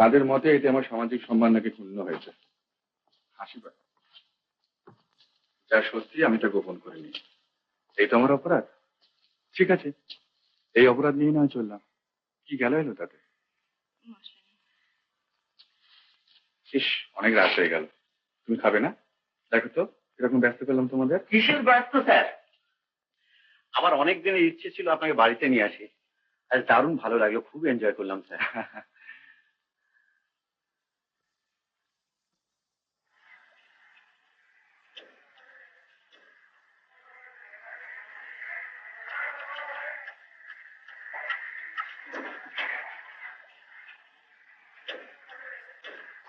তাদের মতে এতে আমার সামাজিক সম্মান নাকি ক্ষুণ্ণ হয়েছে। হাসি পায়। যা সত্যি আমি তা গোপন করিনি। এই তো আমার অপরাধ। ঠিক আছে, এই অপরাধ নিয়ে নয় চললাম, কি গেল এলো তাতে? ইস, অনেক রাত হয়ে গেল, তুমি খাবে না? দেখো তো এরকম ব্যস্ত করলাম তোমাদের। কিসের ব্যস্ত স্যার? আমার অনেক দিনের ইচ্ছে ছিল আপনাকে বাড়িতে নিয়ে আসি। আজ দারুণ ভালো লাগলো, খুব এনজয় করলাম স্যার।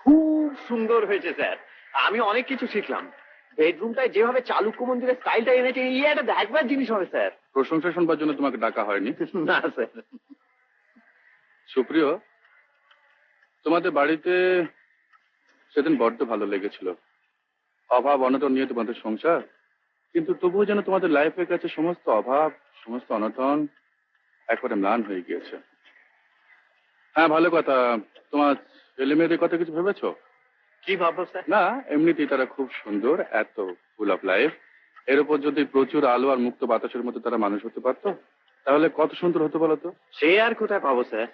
খুব সুন্দর হয়েছে স্যার, আমি অনেক কিছু শিখলাম। বেডরুমটায় যেভাবে চালুক্য মন্দিরের স্টাইলটা এনেছে, এই একটা দেখবার জিনিস হবে স্যার। প্রশংসা শুনবার জন্য তোমাকে ডাকা হয়নি। না স্যার। সুপ্রিয়, তোমাদের বাড়িতে সেদিন বড্ড ভালো লেগেছিল। অভাব অনটন নিয়ে তোমাদের সংসার, কিন্তু তবুও যেন তোমাদের লাইফের কাছে সমস্ত অভাব, সমস্ত অনটন একবারে ম্লান হয়ে গিয়েছে। হ্যাঁ, ভালো কথা। তোমার ছেলে মেয়েদের কথা কিছু ভেবেছো? কি ভাববো স্যার? না, এমনিতেই তারা খুব সুন্দর, এত ফুল অফ লাইফ। এর উপর যদি প্রচুর আলো আর মুক্ত বাতাসের মধ্যে তারা মানুষ হতে পারতো, তাহলে কত সুন্দর হতো বলতো। সে আর কোথায় পাবো স্যার?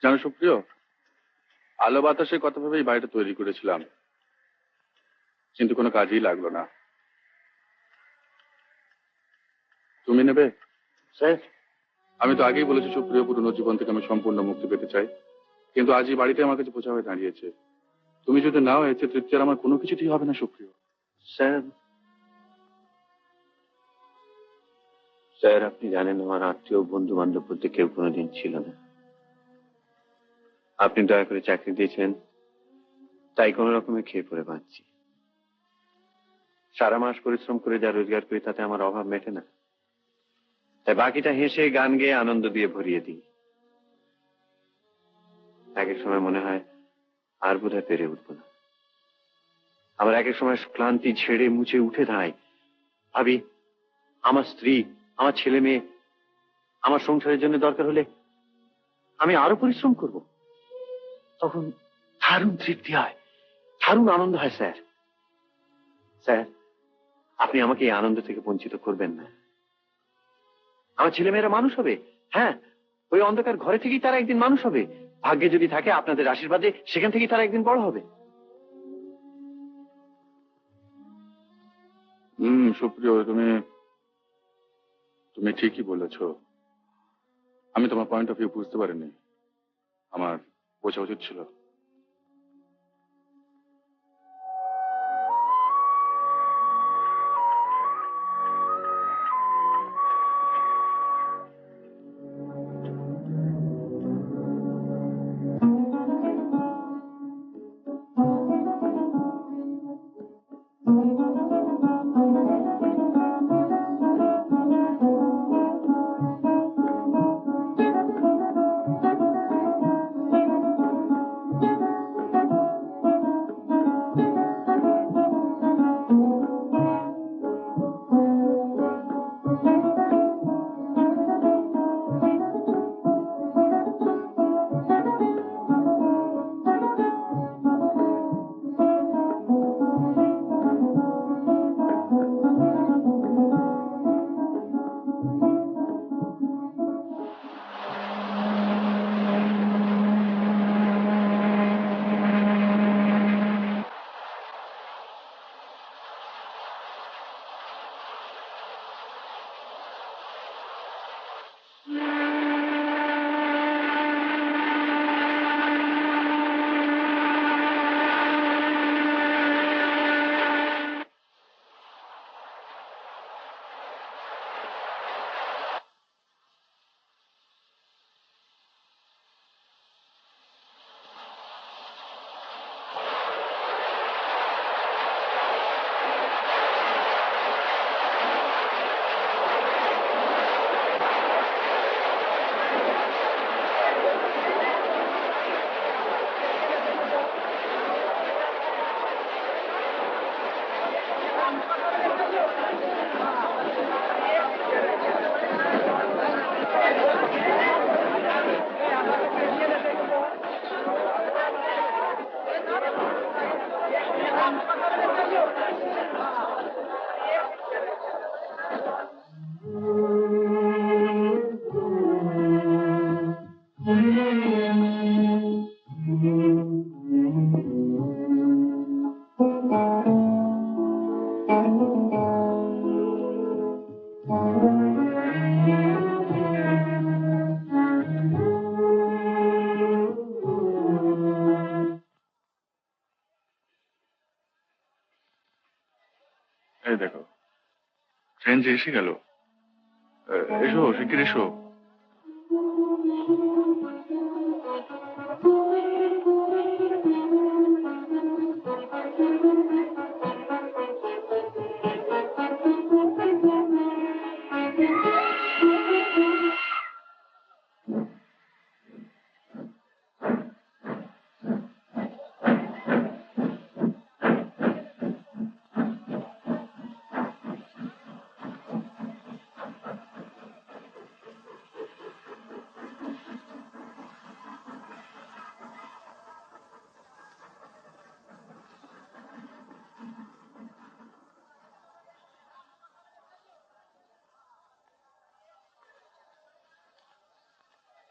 জানো সুপ্রিয়, আলো বাতাসের কথা ভেবেই বাড়িটা তৈরি করেছিলাম, কিন্তু কোনো কাজেই লাগলো না। তুমি নেবে? স্যার, আমি তো আগেই বলেছি সুপ্রিয়, পুরনো জীবন থেকে আমি সম্পূর্ণ মুক্তি পেতে চাই, কিন্তু আজই বাড়িতে আমার কাছে বোঝা হয়ে দাঁড়িয়েছে। তুমি যদি নাও, এতে তৃপ্তি আর আমার কোনো কিছুতেই হবে না সুপ্রিয়। স্যার, স্যার আপনি জানেন আমার আত্মীয় বন্ধু বান্ধব বলতে কেউ কোনোদিন ছিল না। আপনি দয়া করে চাকরি দিয়েছেন, তাই কোনো রকমে খেয়ে পড়ে বাঁচছি। সারা মাস পরিশ্রম করে যা রোজগার করি তাতে আমার অভাব মেটে না, তাই বাকিটা হেসে গান গেয়ে আনন্দ দিয়ে ভরিয়ে দিই। এক এক সময় মনে হয় আর বোধহয় পেরে উঠবো না। আবার এক এক সময় ক্লান্তি ঝেড়ে মুছে উঠে দাঁড়াই, ভাবি আমার স্ত্রী, আমার ছেলে মেয়ে, আমার সংসারের জন্য দরকার হলে আমি আরো পরিশ্রম করব। তখন দারুণ তৃপ্তি হয়, দারুণ আনন্দ হয় স্যার। স্যার, আপনি আমাকে এই আনন্দ থেকে বঞ্চিত করবেন না। আমার ছেলেমেয়েরা মানুষ হবে, হ্যাঁ, ওই অন্ধকার ঘরে থেকেই তারা একদিন মানুষ হবে। ভাগ্যে যদি থাকে আপনাদের আশীর্বাদে সেখান থেকেই তারা একদিন বড় হবে। সুপ্রিয়, তুমি তুমি ঠিকই বলেছ। আমি তোমার পয়েন্ট অফ ভিউ বুঝতে পারিনি, আমার বোঝা উচিত ছিল। এই দেখো, ট্রেন যে এসে গেল। এসো, শিগগির এসো।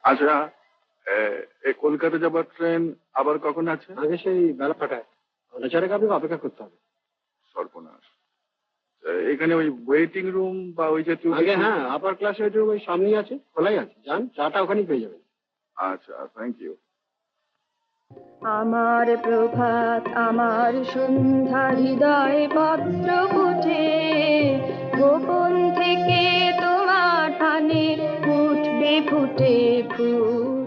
আচ্ছা, এই কলকাতা যাবার ট্রেন আবার কখন আছে? আগে সেই বেলা 5টায়, 4:30 আপনাকে অপেক্ষা করতে হবে। সর্বনাশ। এখানে ওই ওয়েটিং রুম বা ওই জাতীয় আগে কিছু? হ্যাঁ, আপার ক্লাস ওই সামনেই আছে, খোলাই আছে, যান, চাটা ওখানেই পেয়ে যাবেন। আচ্ছা, থ্যাংক ইউ। আমার প্রভাত আমার সন্ধ্যা হৃদয় পত্র ফুটে, গোপন থেকে তোমার টানে উঠবে ফুটে ফুল।